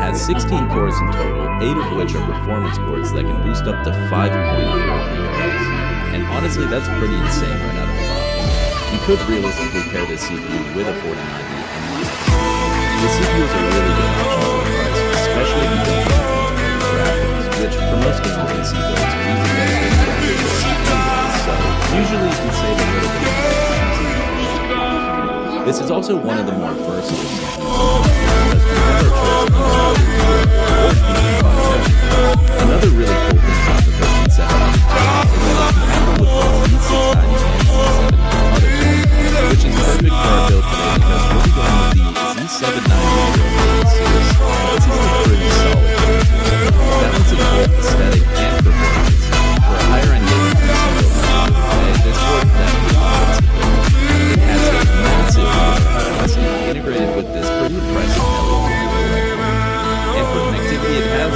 has 16 cores in total, 8 of which are performance cores that can boost up to 5.4 GHz. And honestly, that's pretty insane right out of the box. You could realistically pair this CPU with a 4090 and use it. The CPU is a really good option for the price, especially if you don't want to graphics, which for most gaming PC builds, we use a dedicated graphics card anyway, so usually you can save a little bit of money. This is also one of the more versatile CPUs because we have our choice of Another really cool thing about the 1370 is that it's compatible with both Z690 and Z790 motherboard, which is perfect for our build today because we'll be going with the Z790 series. This is a pretty solid balancing both aesthetic and performance. For a higher end gaming PC build today, this board definitely fits the bill. It has a massive PC integrated with this pretty impressive LED director. And for connectivity, it has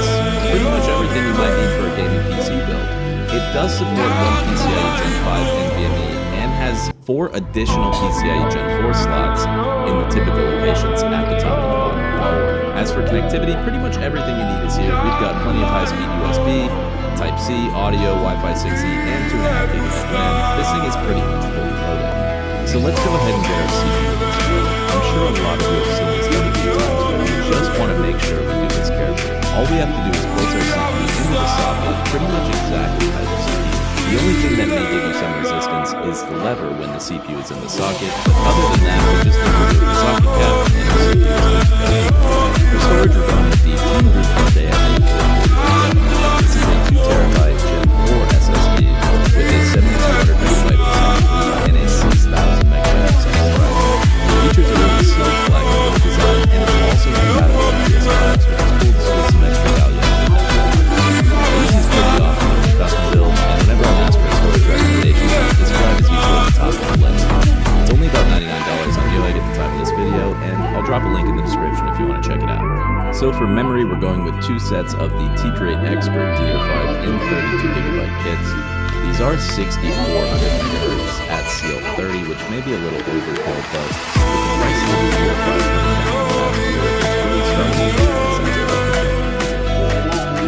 pretty much everything you might need for a gaming PC build. It does support one PCIe Gen 5 NVMe and has 4 additional PCIe Gen 4 slots in the typical locations at the top and the bottom of the board. As for connectivity, pretty much everything you need is here. We've got plenty of high-speed USB, Type-C, audio, Wi-Fi 6E, and 2.5 GB RAM. This thing is pretty much fully loaded. So let's go ahead and get our CPU installed. I'm sure a lot of you have seen this done a few times, but we just want to make sure we do this carefully. All we have to do is place our CPU into the socket pretty much exactly how you see here. The only thing that may give you some resistance is the lever when the CPU is in the socket, but other than that, we just need to remove the socket cap and the CPU is good to go. For storage, we're going with the TEAMGROUP CARDEA A440. This is a 2TB Gen 4 SSD with a 7200 MB and a 6000 MB drive. The features are really sleek, flexible design, and it's also compatible with PS5, which is cool to see some extra value out of it. I use these pretty often when we custom build, and whenever I'm asked for storage recommendations, this drive is usually at the top of the list. It's only about $99 on Newegg at the time of this video, and I'll drop a link in the description if you want to check it out. So for memory, we're going with 2 sets of the T-Create Expert DDR5 in 32GB kits. These are 6400 MHz at CL30, which may be a little overkill, but with the price of the DDR5 coming down in the last year, it's really starting to make sense of what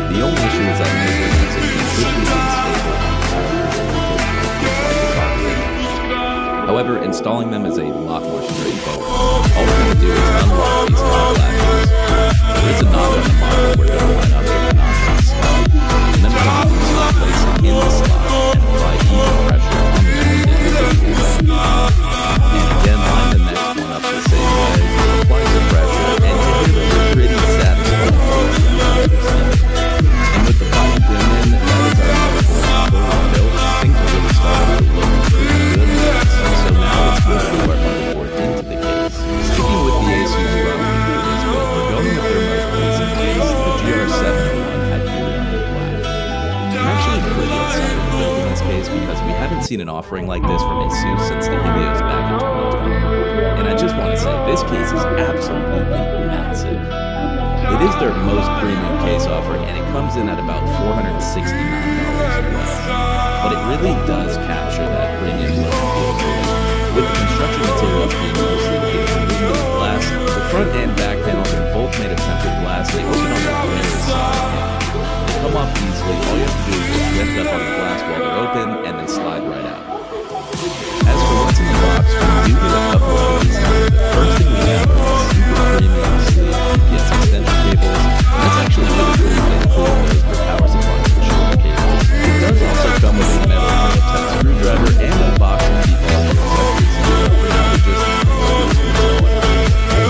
the only issue is that neighbor needs to be quickly unstable on the tower for However, installing them is a lot more straightforward. All we're going to do is unlock these top latches. There is a knob on the model we're going to line up with the knob on the slot. And then we're going to do some placing in the slot and apply even pressure on the individual. And again, line the next one up the same way, apply some pressure, and you hear the pretty satisfying close. And with the final dim in, that is our motherboard built. Things are really starting to look pretty good. So now let's move our motherboard into the case. Sticking with the ASUS ROG for this build, we're going with their most recent case, the GR701 Hyperion in black. I'm actually pretty excited to build in this case because we haven't seen an offering like this from ASUS since the Helios back in 2020. And I just want to say, this case is absolutely massive. It is their most premium case offering, and it comes in at about $469 US. But it really does capture that premium look and feel to it. With the construction materials being mostly made from aluminum glass, the front and back panels are both made of tempered glass. They open on a very solid hinge. They come off easily. All you have to do is just lift up on the glass while they're open and then slide right out. As for what's in the box, we do get a couple of these. The first thing we have are these super premium sleeve UPS extension cables. And that's actually really cool that they include those for power supplies for shorter cables. It does also come with a metal Phillips screwdriver and a box of default accessories. For now, we just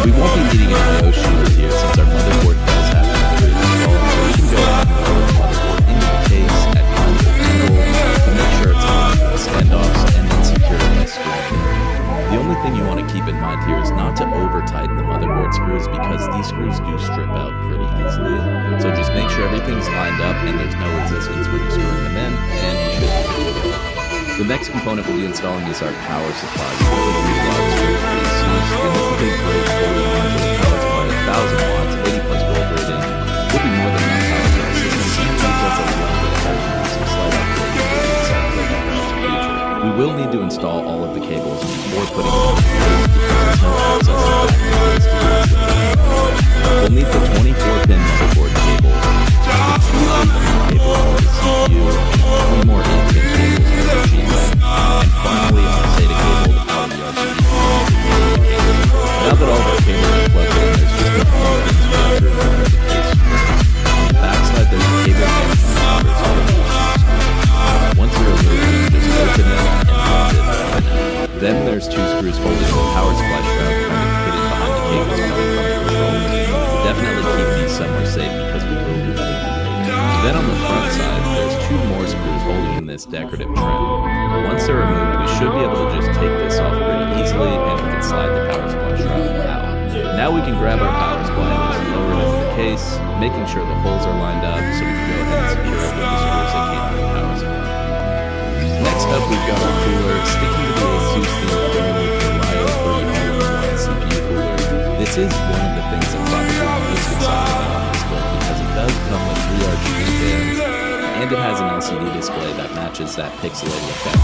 we won't be needing an I/O shooter here since our motherboard does have an upgrade installed, so we can go ahead and lower the motherboard into the case at kind of an angle to make sure it's on the standoffs and then secure it by screwing it. The only thing you want to keep in mind here is not to over-tighten the motherboard screws because these screws do strip out pretty easily. So just make sure everyth's lined up and there's no resistance when you're screwing them in, and you should be good to go. The next component we'll be installing is our power supply. We have a log strip for ASUS, and this is a great 40 modular power supply, 1000 watts, 80 plus volt rating. Will be more than enough power for our system, and gives us a little bit of headroom for some slight upgrades if we decide to go that route in the future. We will need to install all of the cables before putting it into place because there's no access to back cables to do this. We'll need the 24-pin with the power supply shroud kind of hidden behind the cables coming from the controller. Definitely keep these somewhere safe because we will be running them later. Then on the front side, there's 2 more screws holding in this decorative trim. Once they're removed, we should be able to just take this off pretty easily and we can slide the power supply shroud out. Now we can grab our power supply and just lower it into the case, making sure the holes are lined up so we can go ahead and secure it with the screws that came with the power supply. Next up, we've got our cooler. Sticking to the ASUS theme, going with the Rio-free all-in-one CPU cooler. This is one of the things I'm probably most excited about on this build because it does come with 3 RGB fans, and it has an LCD display that matches that pixelated effect.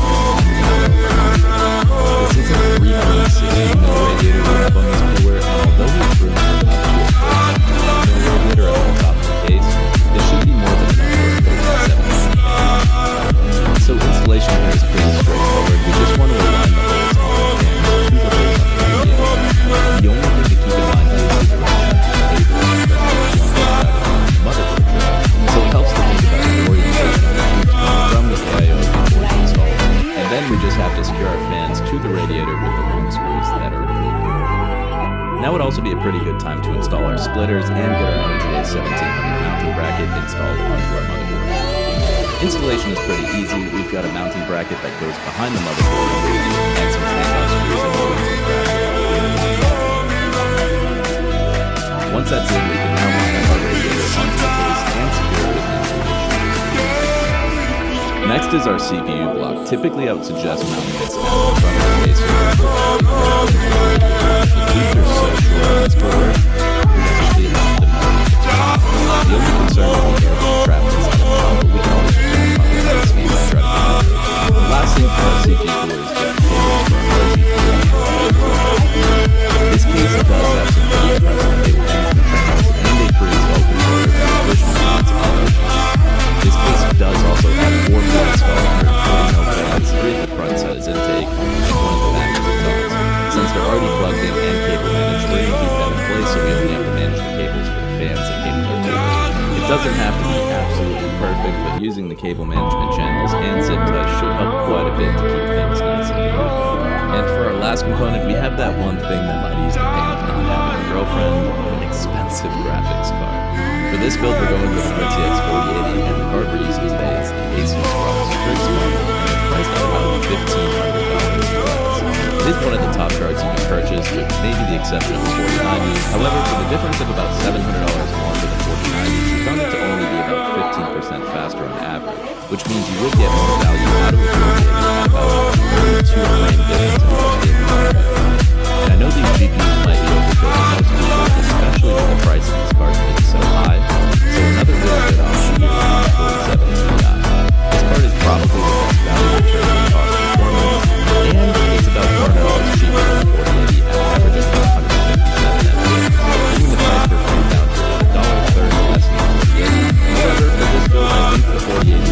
This is a 360mm radiator we have on this cooler, and although we have room for up to a 400mm radiator at the top of the case, this should be more than enough for a 37mm. So installation here is pretty straightforward. We just want to align the holes on the fans to the holes on the radiator. The only thing to keep in mind is the direction of the cable that's the motherboard drive. So it helps to think about the orientation of the tubes coming from the AIO before it's installed. And then we just have to secure our fans to the radiator with the 1 screws that are included. Now would also be a pretty good time to install our splitters and get our RGA 1700 mounting bracket installed onto our motherboard. Installation is pretty easy. We've got a mounting bracket that goes behind the motherboard and some standoff screws in the mounting bracket. Once that's in, we can now line up our radiator onto the case and secure it with insulation. Next is our CPU block. Typically I would suggest mounting this at the front of the case. The tubes are so short on this cooler, we actually have to mount it. The only concern would be air being trapped inside the pump, but we can always try to mount it at speed and try to get it. The last thing for our CPU cooler is getting cables for our RGB. This case does have some pretty impressive cable management channels and a pretty well controller for additional mounts and RGB. This case does also have 4 ports for 140mm fans, 3 at the front set as intake, and 1 at the back as exhaust. Since they're already plugged in and cable managed, we're going to keep them in place so we only have to manage the cables for the fans and cable coolers. It doesn't have to be absolutely perfect, but using the cable management channels and zip ties should help quite a bit to keep things nice and neat. And for our last component, we have that one thing that might ease the pain of not having a girlfriend, an expensive graphics card. For this build, we're going with an RTX 4080, and the card we're using today is the ASUS ROG Strix model, and it's priced at about $1,500 US. It is one of the top cards you can purchase, with maybe the exception of the 4090. However, for the difference of about $700 more for the 4090, we found it to only be about 15% faster on average, which means you would get more value out of a 4080 at about 32 frame difference in most gaming. And I know these GPUs might be overkill for most people, especially with the price of these cards being so high, so another really good option here is the 47 Ti. This card is probably the best value in terms of cost performance, and it's about $400 cheaper than the 4080 at an average of 157 FPS, bringing the price per frame down to $1.30 less than the 4080. However, for this build, I think the 4080 is going to be a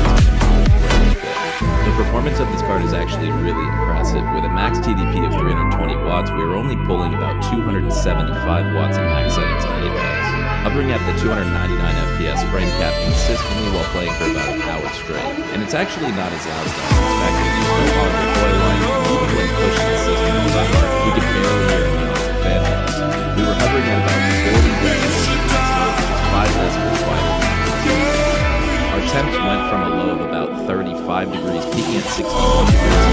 great fit. The performance of this card is actually really impressive. With a max TDP of 320 watts, we are only pulling about 275 watts in max settings on Apex, hovering at the 299 FPS frame cap consistently while playing for about an hour straight. And it's actually not as loud as I expected. There's no audio recoil line, and even when pushing the system so hard, we could barely hear any audio fan noise. We were hovering at about 40 decibels, which is 5 decibels quieter than our temps went from a low of about 35 degrees, peaking at 61 degrees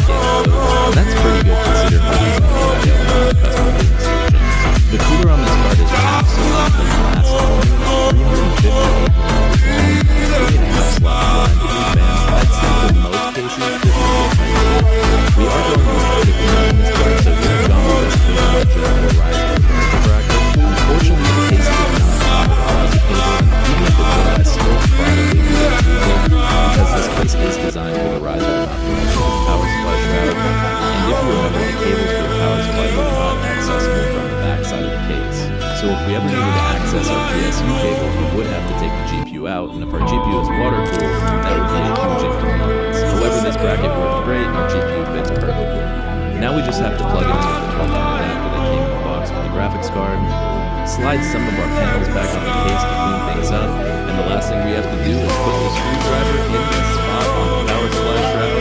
and that's pretty good considering we're using an AIO and custom business solutions. The cooler on this card is absolutely massive, 358 millimeters long, 3.5 slots behind 2 fans. I'd say for most cases, this is a tight fit. We are going with vertically on this card, so we're going with this cable that just will rise to the bracket. Unfortunately, the case does not have a riser cable, and even if it did, I still probably would use it because this case is designed for the riser to not connect to the power supply shroud. And if you remember, the cables for the power supply were not accessible from the back side of the case. So if we ever needed to access our PSU cables, we would have to take the GPU out, and if our GPU is water cooled, that would be a huge inconvenience. However, this bracket worked great, and our GPU fits perfectly. Now we just have to plug it in with the 12-pin adapter that came in the box with the graphics card, slide some of our panels back on the case to clean things up, and the last thing we have to do is put the screwdriver in the spot on the power supply shroud